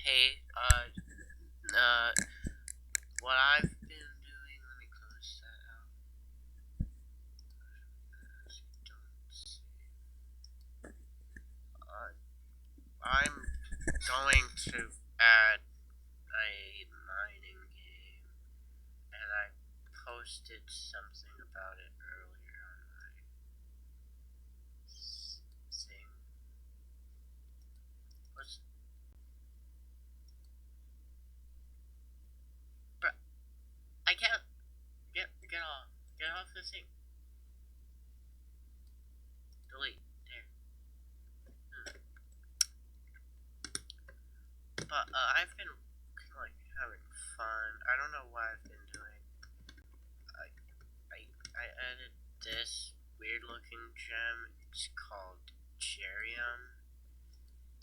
Hey, what I've been doing, let me close that out. Don't see. Uh, I'm going to add a mining game, and I posted something about it earlier on my thing. What's, but I can't get off the thing. Delete. There. But I've been like having fun. I don't know what I've been doing. I I added this weird looking gem. It's called Gerium.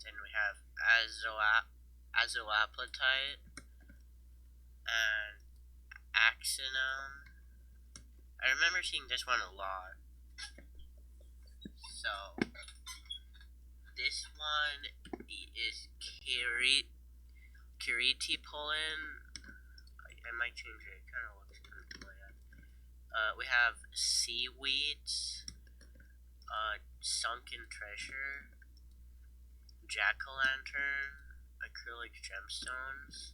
Then we have Azolaplatite and Axinum. I remember seeing this one a lot. So this one is Kiritipollen. I might change it. It kind of looks kind of bland. We have seaweeds, sunken treasure, jack-o'-lantern, acrylic gemstones.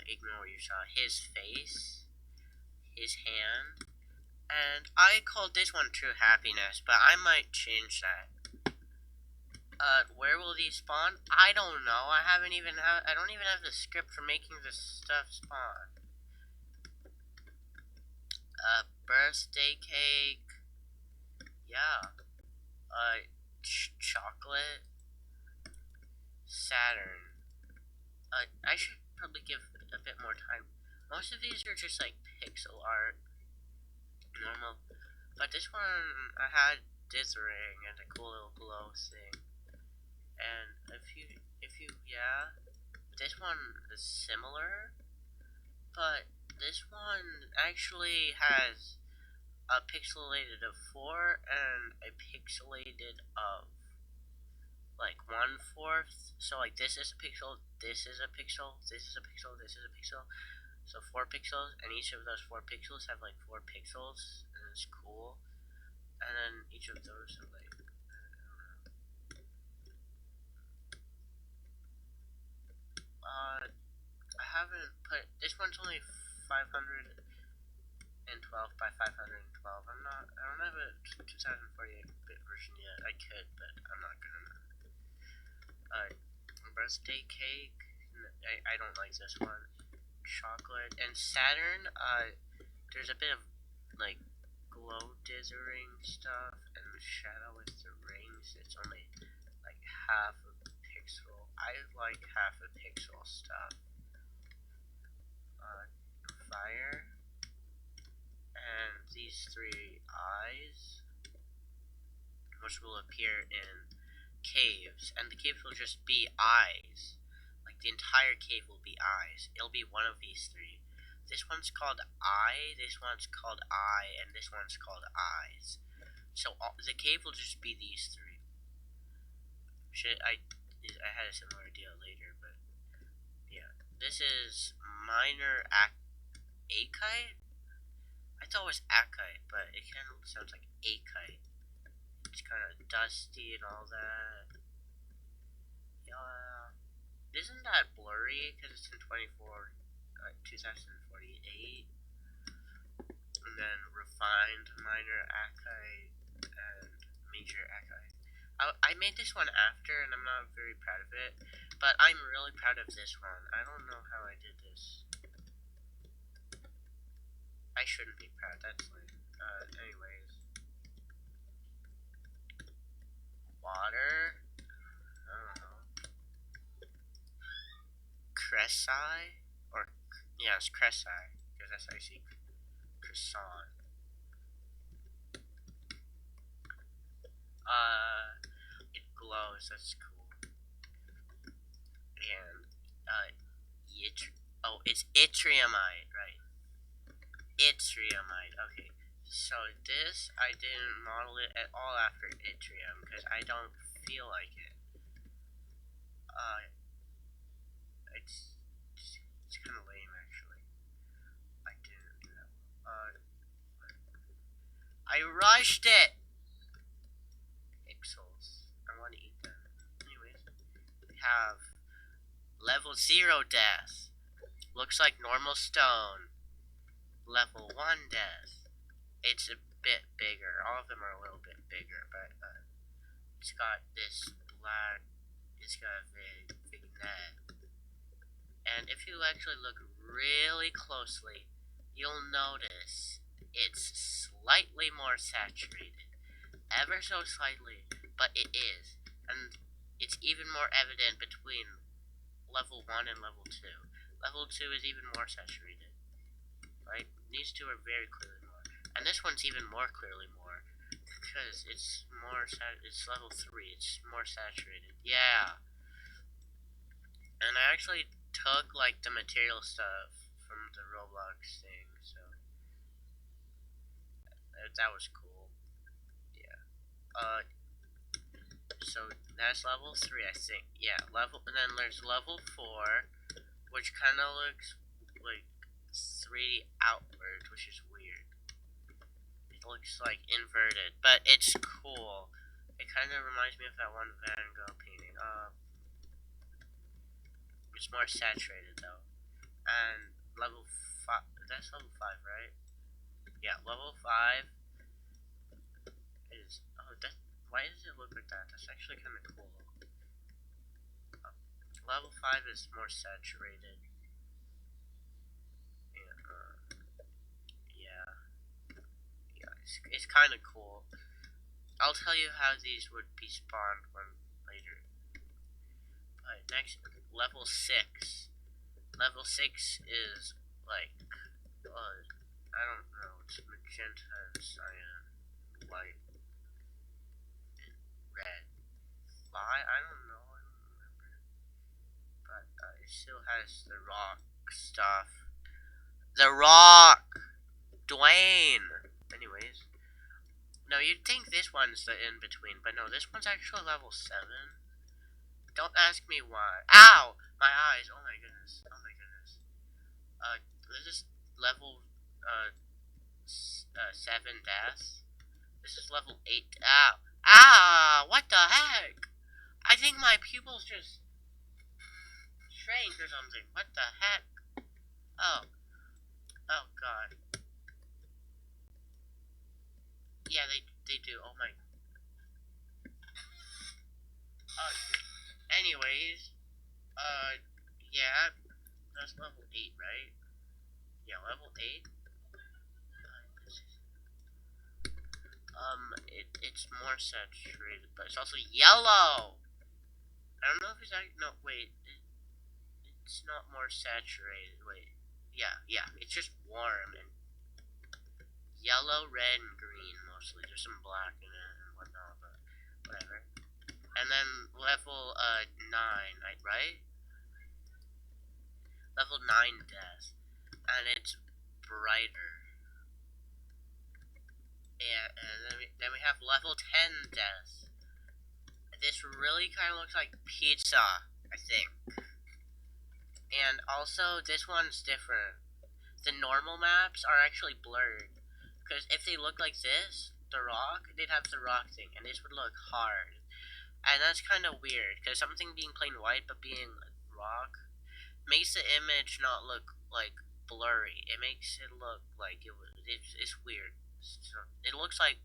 Ignore what you saw. His face, his hand, and I called this one True Happiness, but I might change that. Where will these spawn? I don't know. I don't even have the script for making this stuff spawn. Birthday cake. Yeah. Chocolate. Saturn. I should probably give it a bit more time. Most of these are just like pixel art, normal. But this one, I had dithering and a cool little glow thing. And yeah, this one is similar, but this one actually has a pixelated of 4 and a pixelated of like 1/4. So like this is a pixel, this is a pixel, this is a pixel, this is a pixel. So 4 pixels, and each of those 4 pixels have like 4 pixels, and it's cool. And then each of those have like, I haven't put, this one's only 512 by 512. I don't have a 2048-bit version yet. I could, but I'm not gonna. Birthday cake, I don't like this one. Chocolate, and Saturn, there's a bit of like glow dithering stuff, and the shadow with the rings, it's only like half a pixel. I like half a pixel stuff. Fire, and these 3 eyes, which will appear in caves, and the caves will just be eyes. Like the entire cave will be eyes. It'll be one of these 3. This one's called Eye, this one's called Eye, and this one's called Eyes. So the cave will just be these 3. I had a similar idea later, but yeah. This is minor Akite? I thought it was Akite, but it kind of sounds like Akite. It's kind of dusty and all that. Yeah. Isn't that blurry? Because it's in 2048. And then refined minor Akite and major Akite. I made this one after, and I'm not very proud of it, but I'm really proud of this one. I don't know how I did this. I shouldn't be proud. That's like, anyways. Water. I don't know. Cresci, or yeah, it's Cresci, because that's how you see croissant. It glows. That's cool. And it's yttriumite, right? Yttriumite. Okay. So this, I didn't model it at all after yttrium because I don't feel like it. rushed it! Pixels. I want to eat them. Anyways, we have level 0 death. Looks like normal stone. Level 1 death. It's a bit bigger. All of them are a little bit bigger, but it's got this black. It's got a big net. And if you actually look really closely, you'll notice it's slightly more saturated. Ever so slightly, but it is. And it's even more evident between level 1 and level 2. Level 2 is even more saturated. Right? These two are very clearly more. And this one's even more clearly more. Because it's more it's level 3. It's more saturated. Yeah. And I actually took like the material stuff from the Roblox thing, so that was cool. Yeah. So that's level 3, I think. Yeah, and then there's level 4, which kind of looks like 3D outward, which is weird. It looks like inverted, but it's cool. It kind of reminds me of that one Van Gogh painting. It's more saturated though. And level 5, that's level 5, right? Yeah, level 5 is, why does it look like that? That's actually kind of cool. Level 5 is more saturated. And, yeah, it's kind of cool. I'll tell you how these would be spawned later. Alright, next, level 6. Level 6 is like, I don't know, it's magenta and cyan, white, and red. I don't know, I don't remember. But it still has the rock stuff. The Rock! Dwayne! Anyways. No, you'd think this one's the in-between, but no, this one's actually level 7. Don't ask me why. Ow! My eyes! Oh my goodness. Oh my goodness. This is level, 7 death. This is level 8. Ow! Ah! What the heck? I think my pupils just shrank or something. What the heck? Oh. Oh god. Yeah, they do. Oh my. Anyways, yeah, that's level 8, right? Yeah, level 8. It's more saturated, but it's also yellow. I don't know if it's actually, no, wait, it's not more saturated, wait. Yeah, it's just warm and yellow, red, and green mostly. There's some black in it and whatnot, but whatever. And then level 9, right? Level 9 death, and it's brighter. And then we have level 10 death. This really kind of looks like pizza, I think. And also, this one's different. The normal maps are actually blurred. Because if they look like this, the rock, they'd have the rock thing, and this would look hard. And that's kind of weird, because something being plain white but being rock makes the image not look like blurry. It makes it look like it's weird. So it looks like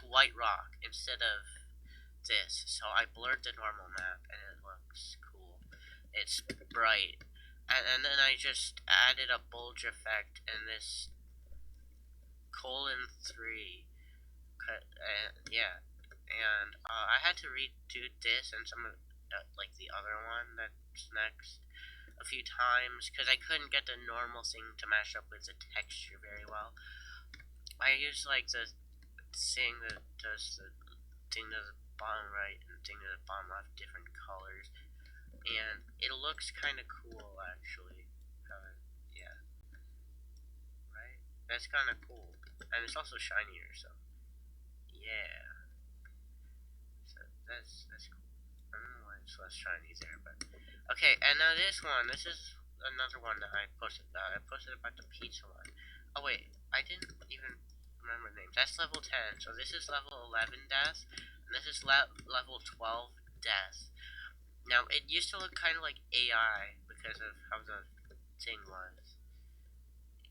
white rock instead of this. So I blurred the normal map, and it looks cool. It's bright, and then I just added a bulge effect in this :3. Yeah, and I had to redo this and some of like the other one that's next a few times because I couldn't get the normal thing to match up with the texture very well. I used like the thing that does the thing to the bottom right and the thing to the bottom left different colors, and it looks kind of cool actually. Yeah, right. That's kind of cool, and it's also shinier. So yeah, so that's cool. I don't know why it's less shiny there, but okay. And now this one. This is another one that I posted. I posted about the pizza one. Oh wait, I didn't even remember names. That's level 10. So this is level 11 death, and this is level 12 death. Now it used to look kind of like AI because of how the thing was,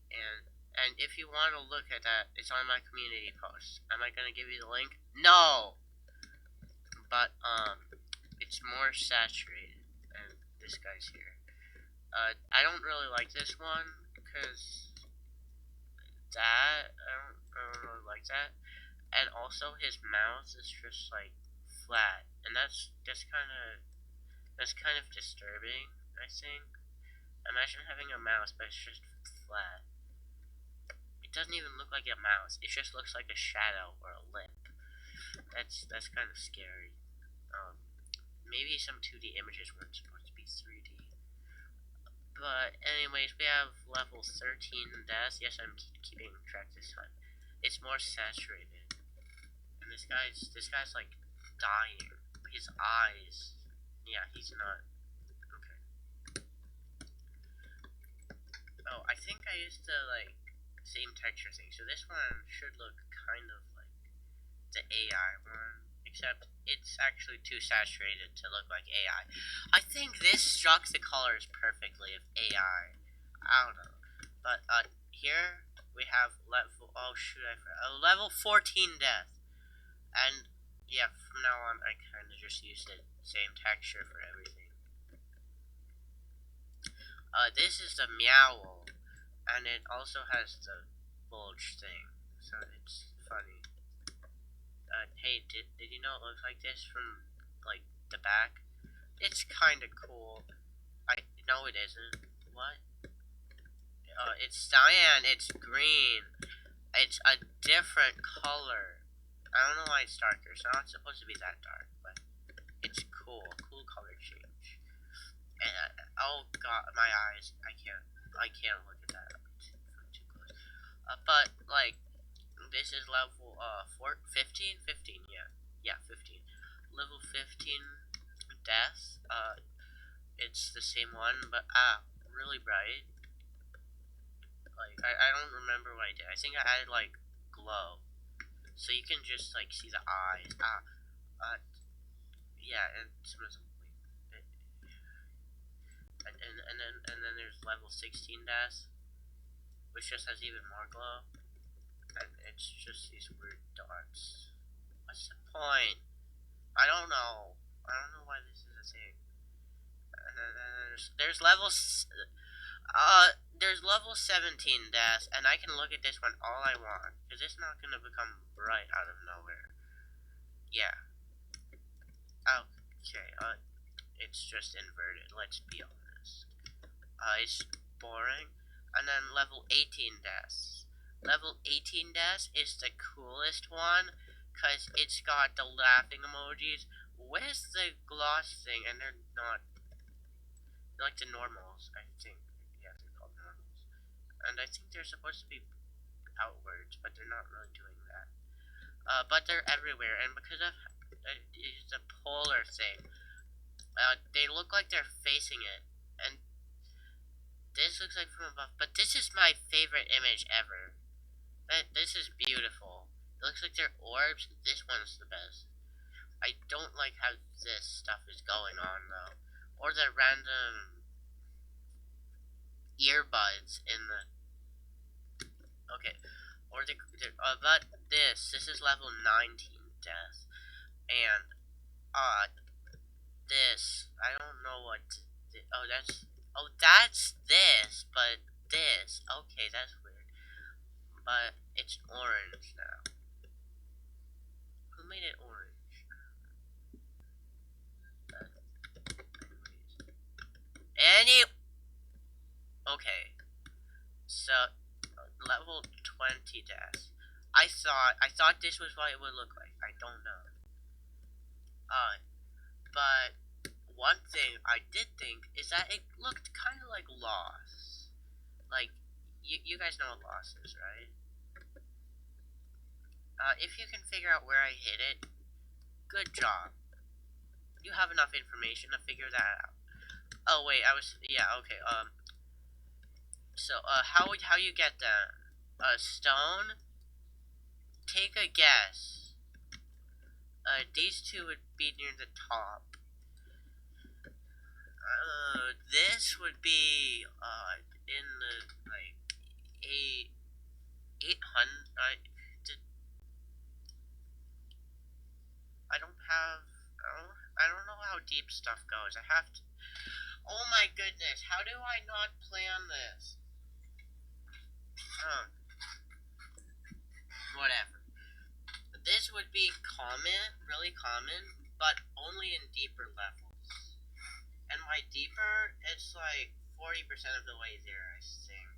and if you want to look at that, it's on my community post. Am I gonna give you the link? No, but it's more saturated, and this guy's here. I don't really like this one because I don't really like that. And also his mouth is just like flat, and that's kind of disturbing. I think. Imagine having a mouse, but it's just flat. It doesn't even look like a mouse. It just looks like a shadow or a lip. That's kind of scary. Um, Maybe some 2D images weren't supposed to be 3D. But anyways, we have level 13 death. Yes, I'm keeping track this time. It's more saturated, and this guy's like dying. His eyes. Yeah, he's not. Okay. Oh, I think I used to like same texture thing. So this one should look kind of like the AI one, except it's actually too saturated to look like AI. I think this struck the colors perfectly of AI. I don't know, but here we have level. Oh shoot, level 14 death, and yeah, from now on I kind of just use the same texture for everything. This is the meowl, and it also has the bulge thing, so it's funny. Hey, did you know it looks like this from like the back? It's kind of cool. I no, it isn't. What? It's cyan. It's green. It's a different color. I don't know why it's darker. It's not supposed to be that dark, but it's cool. Cool color change. And oh god, my eyes. I can't look at that too close. But like, this is level 15, 15. Yeah, 15. Level 15 death. It's the same one, but really bright. Like I don't remember what I did. I think I added like glow, so you can just like see the eyes. Yeah, and some of the and then there's level 16 death, which just has even more glow, and it's just these weird dots. What's the point? I don't know. I don't know why this is a thing. And then there's there's level 17 death, and I can look at this one all I want, because it's not gonna become bright out of nowhere. Yeah. Okay. It's just inverted. Let's be honest. It's boring. And then level 18 death. Level 18 death is the coolest one, because it's got the laughing emojis with the gloss thing, and they're not. They're like the normals, I think. Yeah, they're called normals. And I think they're supposed to be outwards, but they're not really doing that. But they're everywhere, and because of the polar thing, they look like they're facing it, and this looks like from above. But this is my favorite image ever. This is beautiful. It looks like they're orbs. This one's the best. I don't like how this stuff is going on though, or the random earbuds in the. Okay, or but this is level 19 death, and this I don't know what. That's this, but this. Okay, that's weird. But it's orange now. Who made it orange? Any. Okay, so level 20 death. I thought this was what it would look like. I don't know. But one thing I did think is that it looked kind of like Lost. Like, you guys know what Lost is, right? If you can figure out where I hit it, good job. You have enough information to figure that out. Oh wait, yeah, okay. So how you get the stone? take a guess. These two would be near the top. This would be in the like 800. I don't have. I don't know how deep stuff goes. I have to. Oh my goodness! How do I not plan this? Whatever. This would be common, really common, but only in deeper levels. And by deeper, it's like 40% of the way there, I think.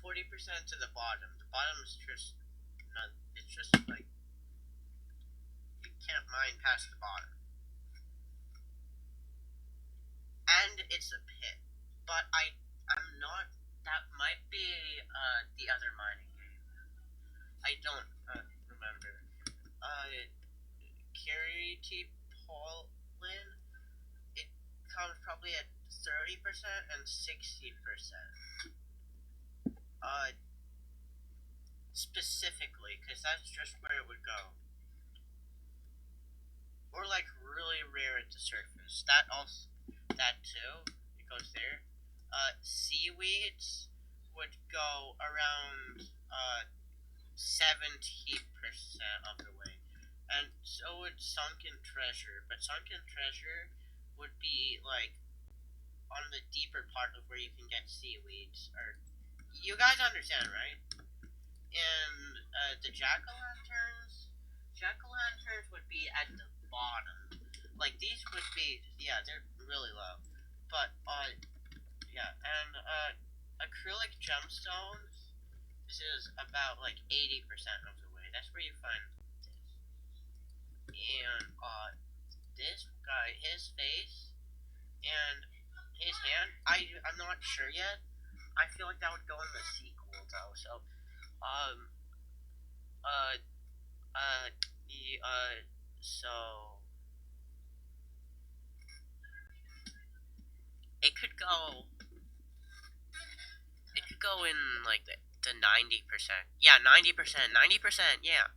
40% to the bottom. The bottom is just not. It's just like you can't mine past the bottom. And it's a pit. But I'm not. That might be the other mining game. I don't remember. Carity Pollen. It comes probably at 30% and 60%. Specifically, because that's just where it would go. Or like really rare at the surface. That too. It goes there. Seaweeds would go around 70% of the way. And so would sunken treasure. But sunken treasure would be like on the deeper part of where you can get seaweeds. Or you guys understand, right? And the jack-o'-lanterns would be at the bottom. Like these would be, yeah, they're really low. But yeah, and acrylic gemstones. This is about like 80% of the way. That's where you find this. And this guy, his face and his hand. I'm not sure yet. I feel like that would go in the sequel though. So um uh so it could go in like the 90%. Yeah, 90%. 90%, yeah.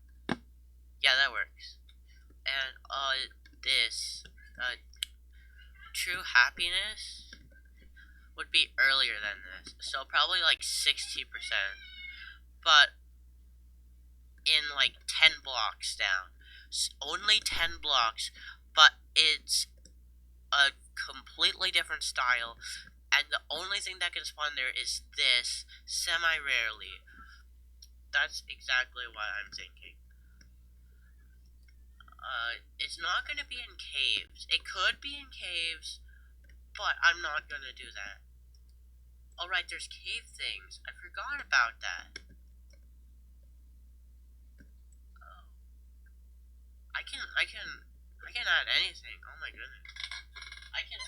Yeah, that works. And this true happiness would be earlier than this. So probably like 60%. But in like 10 blocks down. Only 10 blocks, but it's a completely different style, and the only thing that can spawn there is this, semi-rarely. That's exactly what I'm thinking. It's not going to be in caves. It could be in caves, but I'm not going to do that. Alright, there's cave things. I forgot about that. I can add anything. Oh my goodness. I can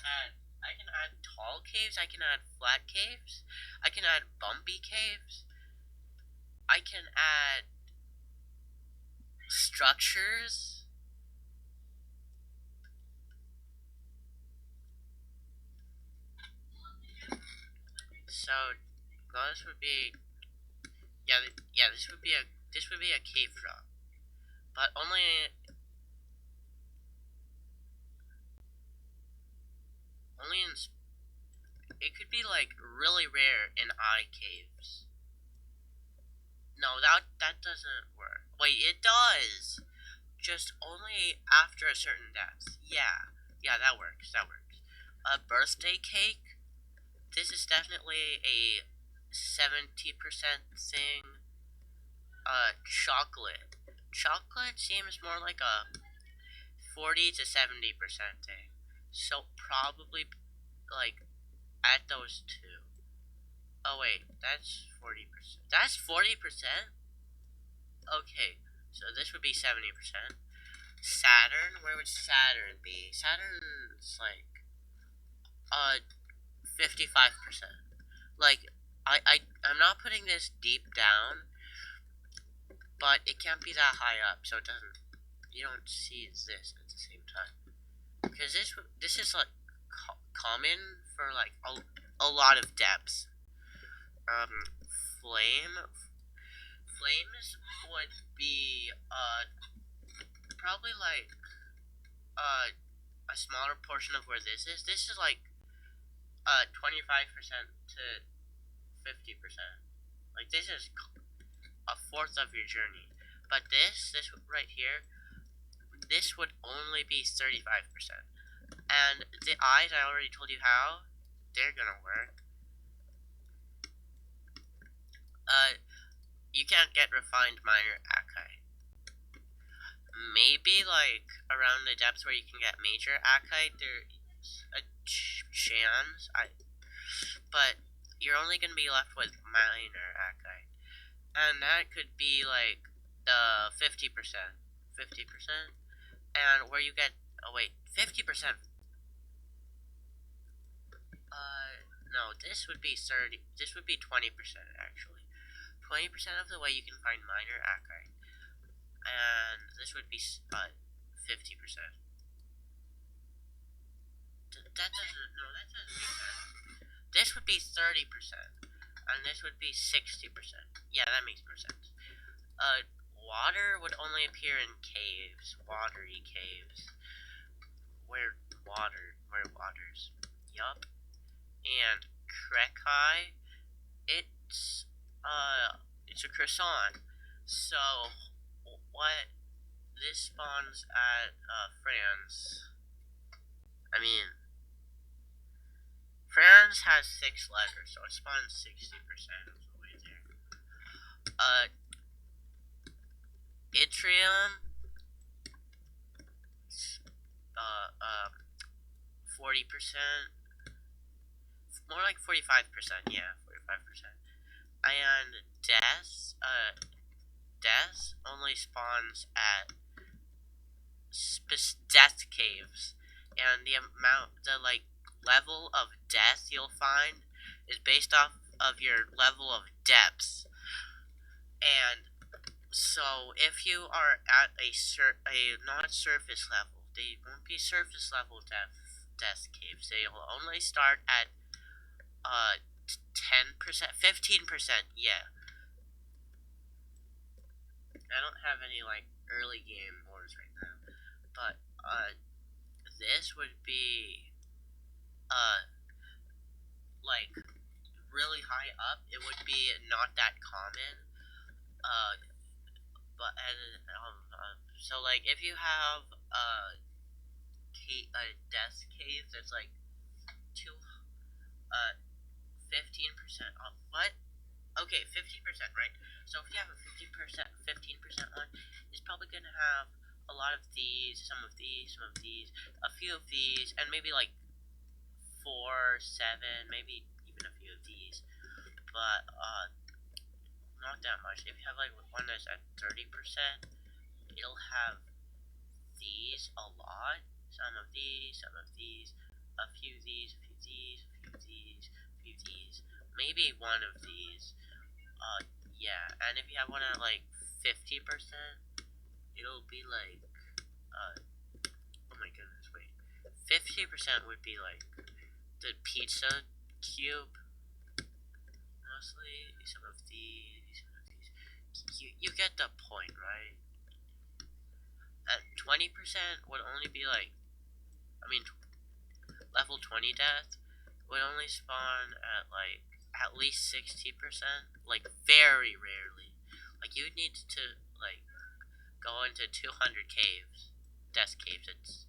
add tall caves, I can add flat caves, I can add bumpy caves, I can add structures. So this would be this would be a cave drop. But only in it could be like really rare in eye caves. No, that doesn't work. Wait, it does. Just only after a certain depth. Yeah, that works. That works. A birthday cake. This is definitely a 70% thing. Chocolate. Chocolate seems more like a 40 to 70% thing. So probably like at those two. Oh wait, that's 40%. That's 40%? Okay, so this would be 70%. Saturn, where would Saturn be? Saturn's like 55%. Like I'm not putting this deep down, but it can't be that high up, so it doesn't. You don't see this at the same time, because this is like common for like a lot of depth. Flame flames would be probably like a smaller portion of where this is. This is like 25% to 50%. Like this is a fourth of your journey. But this right here, this would only be 35%. And the eyes, I already told you how they're gonna work. You can't get refined minor Akai. Maybe like around the depths where you can get major Akai, there's a chance. But you're only gonna be left with minor Akai, and that could be like the 50%, 50%, and where you get 50%. No, this would be 30. This would be 20% actually. 20% of the way you can find minor Akai, and this would be 50%. That doesn't. No, that doesn't make sense. This would be 30%, and this would be 60%. Yeah, that makes more sense. Water would only appear in caves, watery caves, where waters. Yup. And Krekai, it's a croissant. So what? This spawns at France. I mean, France has 6 letters, so it spawns 60% of the way there. Yttrium, 40%, more like 45%, yeah, 45%. And death only spawns at death caves, and the level of death you'll find is based off of your level of depth. And so if you are at a not surface level, they won't be surface level death caves. They'll only start at 10%, 15%. Yeah. I don't have any like early game wars right now, but this would be like really high up. It would be not that common. But so like if you have a death cave that's like 15% off. What? Okay, 50%, right? So if you have a 15% one, it's probably gonna have a lot of these, some of these, a few of these, and maybe like 4, 7, maybe even a few of these. But not that much. If you have like one that's at 30%, it'll have these a lot. Some of these, a few of these, a few of these, a few of these, a few of these, maybe one of these. Yeah, and if you have one at like 50%, it'll be like, oh my goodness, wait. 50% would be like the pizza cube. Mostly some of these, some of these. You get the point, right? And 20% would only be like, level 20 death would only spawn at like at least 60%, like very rarely. Like you would need to like go into 200 caves, death caves. It's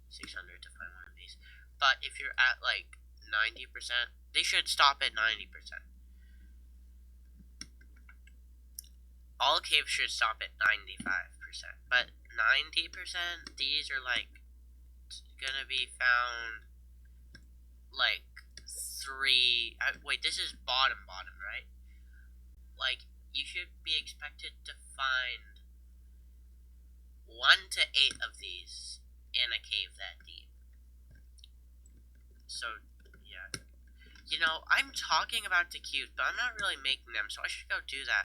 600 to find one of these. But if you're at like 90%, they should stop at 90%. All caves should stop at 95%, but 90%, these are like gonna be found like 3. Wait, this is bottom, right? Like you should be expected to find 1 to 8 of these in a cave that deep. So yeah, I'm talking about the cubes, but I'm not really making them, so I should go do that.